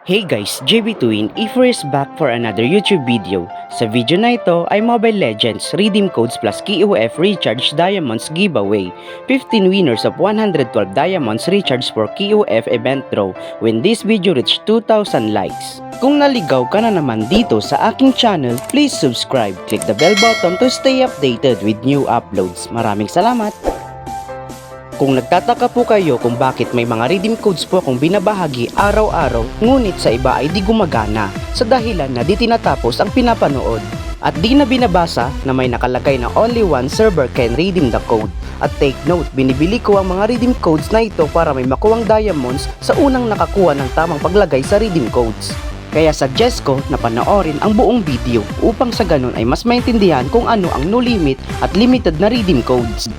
Hey guys, JB Twin, Ifor is back for another YouTube video. Sa video na ito ay Mobile Legends Redeem Codes plus KOF Recharge Diamonds Giveaway. 15 winners of 112 Diamonds Recharge for KOF Event Draw when this video reach 2,000 likes. Kung naligaw ka na naman dito sa aking channel, please subscribe. Click the bell button to stay updated with new uploads. Maraming salamat! Kung nagtataka po kayo kung bakit may mga redeem codes po akong binabahagi araw-araw ngunit sa iba ay di gumagana sa dahilan na di tinatapos ang pinapanood at di na binabasa na may nakalagay na only one server can redeem the code. At take note, binibili ko ang mga redeem codes na ito para may makuwang diamonds sa unang nakakuha ng tamang paglagay sa redeem codes. Kaya suggest ko na panoorin ang buong video upang sa ganun ay mas maintindihan kung ano ang no limit at limited na redeem codes.